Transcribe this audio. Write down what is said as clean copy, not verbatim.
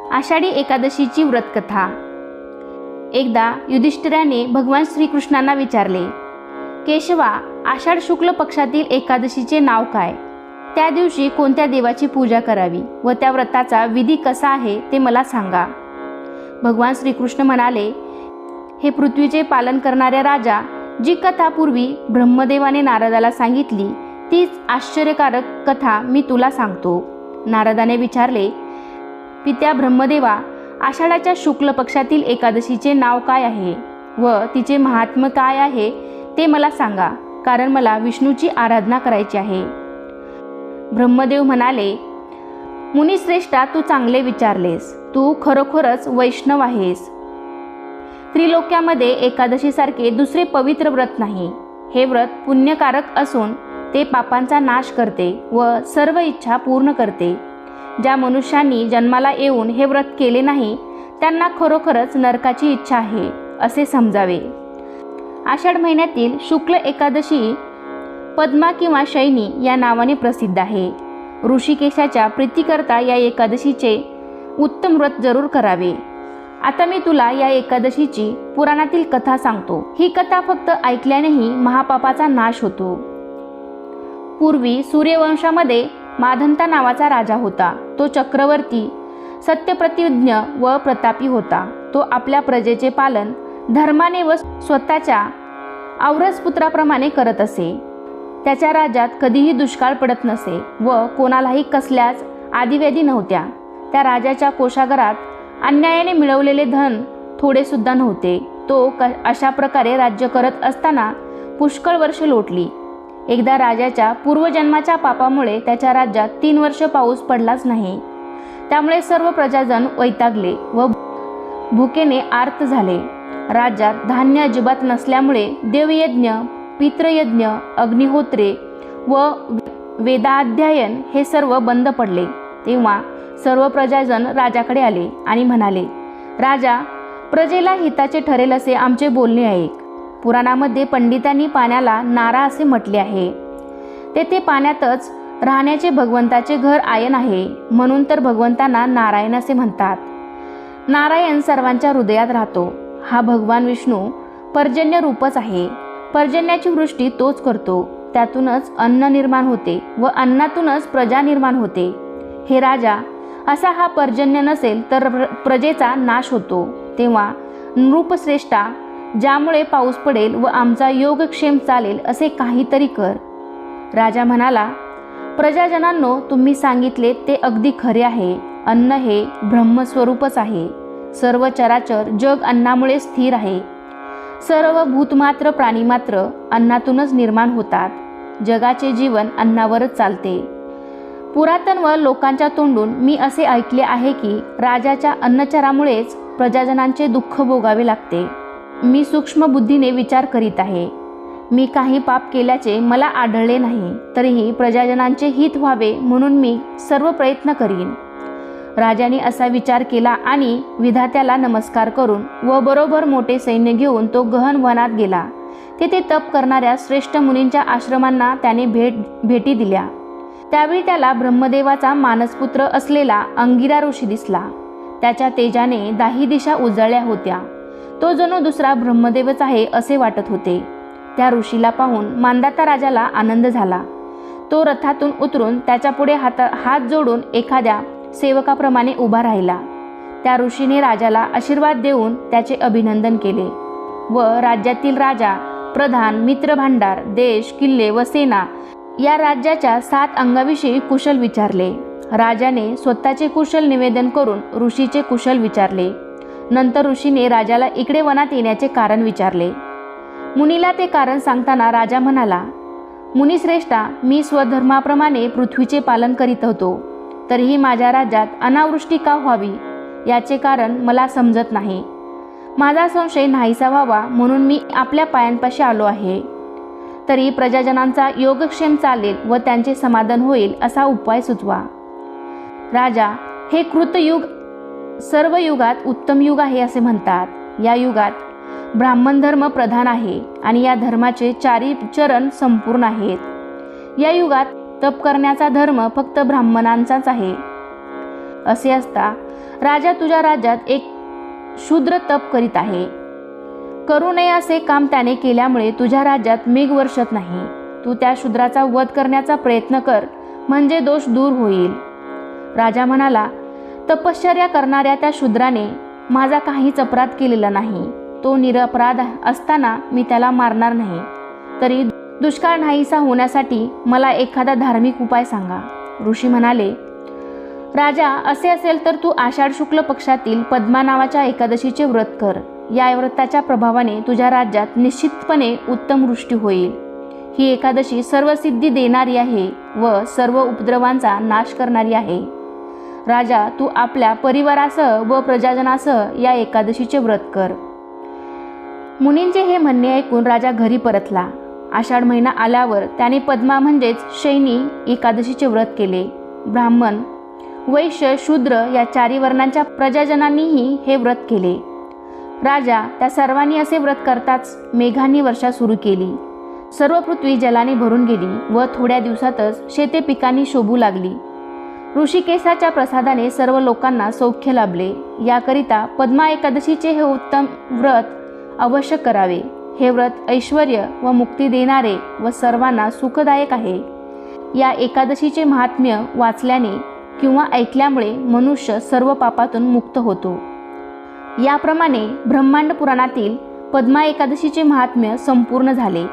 आषाढी एकादशीची व्रतकथा। एकदा युधिष्ठिराने भगवान श्रीकृष्णांना विचारले, केशवा, आषाढ शुक्ल पक्षातील एकादशीचे नाव काय? त्या दिवशी कोणत्या देवाची पूजा करावी व त्या व्रताचा विधी कसा आहे ते मला सांगा। भगवान श्रीकृष्ण म्हणाले, हे पृथ्वीचे पालन करणाऱ्या राजा, जी कथा पूर्वी ब्रह्मदेवाने नारदाला सांगितली तीच आश्चर्यकारक कथा मी तुला सांगतो। नारदाने विचारले, पित्या ब्रह्मदेवा, आषाढाच्या शुक्ल पक्षातील एकादशीचे नाव काय आहे व तिचे महात्म्य काय आहे ते मला सांगा, कारण मला विष्णूची आराधना करायची आहे। ब्रह्मदेव म्हणाले, मुनिश्रेष्ठा, तू चांगले विचारलेस। तू खरोखरच वैष्णव आहेस। त्रिलोक्यामध्ये एकादशीसारखे दुसरे पवित्र व्रत नाही। हे व्रत पुण्यकारक असून ते पापांचा नाश करते व सर्व इच्छा पूर्ण करते। ज्या मनुष्यांनी जन्माला येऊन हे व्रत केले नाही त्यांना खरोखरच नरकाची इच्छा आहे असे समजावे। आषाढ महिन्यातील शुक्ल एकादशी पद्मा किंवा शयनी या नावाने प्रसिद्ध आहे। ऋषिकेशाच्या प्रीतीकरता या एकादशीचे उत्तम व्रत जरूर करावे। आता मी तुला या एकादशीची पुराणातील कथा सांगतो। ही कथा फक्त ऐकल्यानेही महापापाचा नाश होतो। पूर्वी सूर्यवंशामध्ये माधंता नावाचा राजा होता। तो चक्रवर्ती, सत्यप्रतिज्ञ व प्रतापी होता। तो आपल्या प्रजेचे पालन धर्माने व स्वतःच्या औरस पुत्राप्रमाणे करत असे। त्याच्या राज्यात कधीही दुष्काळ पडत नसे व कोणालाही कसल्याच आदिव्याधी नव्हत्या। त्या राजाच्या कोषागारात अन्यायाने मिळवलेले धन थोडे सुद्धा नव्हते। तो अशा प्रकारे राज्य करत असताना पुष्कळ वर्ष लोटली। एकदा राजाच्या पूर्वजन्माच्या पापामुळे त्याच्या राज्यात 3 वर्ष पाऊस पडलाच नाही। त्यामुळे सर्व प्रजाजन वैतागले व भुकेने आर्त झाले। राज्यात धान्य अजिबात नसल्यामुळे देवयज्ञ, पितृयज्ञ, अग्निहोत्रे व वेदाध्ययन हे सर्व बंद पडले। तेव्हा सर्व प्रजाजन राजाकडे आले आणि म्हणाले, राजा, प्रजेला हिताचे ठरेल असे आमचे बोलणे ऐक। पुराणामध्ये पंडितांनी पाण्याला नारा असे म्हटले आहे। तेथे पाण्यातच राहण्याचे भगवंताचे घर आयन आहे, म्हणून तर भगवंतांना नारायण असे म्हणतात। नारायण सर्वांच्या हृदयात राहतो। हा भगवान विष्णू पर्जन्य रूपच आहे। पर्जन्याची वृष्टी तोच करतो। त्यातूनच अन्न निर्माण होते व अन्नातूनच प्रजा निर्माण होते। हे राजा, असा हा पर्जन्य नसेल तर प्रजेचा नाश होतो। तेव्हा नृपश्रेष्ठा, ज्यामुळे पाऊस पडेल व आमचा योगक्षेम चालेल असे काहीतरी कर। राजा म्हणाला, प्रजाजनांनो, तुम्ही सांगितले ते अगदी खरे आहे। अन्न हे ब्रह्मस्वरूपच आहे। सर्व चराचर जग अन्नामुळे स्थिर आहे। सर्व भूतमात्र प्राणीमात्र अन्नातूनच निर्माण होतात। जगाचे जीवन अन्नावरच चालते। पुरातन व लोकांच्या तोंडून मी असे ऐकले आहे की राजाच्या अन्नचरामुळेच प्रजाजनांचे दुःख भोगावे लागते। मी सूक्ष्म बुद्धीने विचार करीत आहे। मी काही पाप केल्याचे मला आढळले नाही, तरीही प्रजाजनांचे हित व्हावे म्हणून मी सर्व प्रयत्न करीन। राजाने असा विचार केला आणि विधात्याला नमस्कार करून व बरोबर मोठे सैन्य घेऊन तो गहन वनात गेला। तेथे तप करणाऱ्या श्रेष्ठ मुनींच्या आश्रमांना त्याने भेटी दिल्या। त्यावेळी त्याला ब्रह्मदेवाचा मानसपुत्र असलेला अंगिरा ऋषी दिसला। त्याच्या तेजाने 10 दिशा उजळल्या होत्या। तो जणू दुसरा ब्रह्मदेवच आहे असे वाटत होते। त्या ऋषीला पाहून मांधाता राजाला आनंद झाला। तो रथातून उतरून त्याच्या पुढे हात जोडून एखाद्या सेवकाप्रमाणे उभा राहिला। त्या ऋषीने राजाला आशीर्वाद देऊन त्याचे अभिनंदन केले व राज्यातील राजा, प्रधान, मित्र भांडार, देश, किल्ले व सेना या राज्याच्या 7 अंगाविषयी कुशल विचारले। राजाने स्वतःचे कुशल निवेदन करून ऋषीचे कुशल विचारले। नंतर ऋषीने राजाला इकडे वनात येण्याचे कारण विचारले। मुनीला ते कारण सांगताना राजा म्हणाला, मुनिश्रेष्ठा, मी स्वधर्माप्रमाणे पृथ्वीचे पालन करीत होतो, तरीही माझ्या राज्यात अनावृष्टी का व्हावी याचे कारण मला समजत नाही। माझा संशय नाहीसा व्हावा म्हणून मी आपल्या पायांपाशी आलो आहे। तरी प्रजाजनांचा योगक्षेम चालेल व त्यांचे समाधान होईल असा उपाय सुचवा। राजा, हे कृतयुग सर्व युगात उत्तम युग आहे असे म्हणतात। या युगात ब्राह्मण धर्म प्रधान आहे आणि या धर्माचे 4 चरण संपूर्ण आहेत। या युगात तप करण्याचा धर्म फक्त ब्राह्मणांचाच आहे। असे असता राजा तुझ्या राज्यात एक शूद्र तप करीत आहे. करू नये असे काम त्याने केल्यामुळे तुझ्या राज्यात मेघ वर्षत नाही. तू त्या शूद्राचा वध करण्याचा प्रयत्न कर, म्हणजे दोष दूर होईल. राजा म्हणाला, तपश्चर्या करणाऱ्या त्या शूद्राने माझा काहीच अपराध केलेला नाही. तो निरपराध असताना मी त्याला मारणार नाही. तरी दुष्काळ नाहीसा होण्यासाठी मला एखादा धार्मिक उपाय सांगा. ऋषी म्हणाले, राजा, असे असेल तर तू आषाढ शुक्ल पक्षातील पद्मा नावाच्या एकादशीचे व्रत कर. या व्रताच्या प्रभावाने तुझ्या राज्यात निश्चितपणे उत्तम वृष्टी होईल. ही एकादशी सर्व सिद्धी देणारी आहे व सर्व उपद्रवांचा नाश करणारी आहे. राजा, तू आपल्या परिवारासह व प्रजाजनासह या एकादशीचे व्रत कर. मुनींचे हे म्हणणे ऐकून राजा घरी परतला. आषाढ महिना आल्यावर त्याने पद्मा म्हणजेच शयनी एकादशीचे व्रत केले. ब्राह्मण, वैश्य, शूद्र या चारी वर्णांच्या प्रजाजनांनीही हे व्रत केले. राजा त्या सर्वांनी असे व्रत करताच मेघांनी वर्षा सुरू केली. सर्व पृथ्वी जलाने भरून गेली व थोड्या दिवसातच शेते पिकांनी शोभू लागली. ऋषिकेशाच्या प्रसादाने सर्व लोकांना सौख्य लाभले. याकरिता पद्मा एकादशीचे हे उत्तम व्रत अवश्य करावे. हे व्रत ऐश्वर व मुक्ती देणारे व सर्वांना सुखदायक आहे. या एकादशीचे महात्म्य वाचल्याने किंवा ऐकल्यामुळे मनुष्य सर्व पापातून मुक्त होतो. याप्रमाणे ब्रह्मांड पुराणातील पद्मा एकादशीचे महात्म्य संपूर्ण झाले.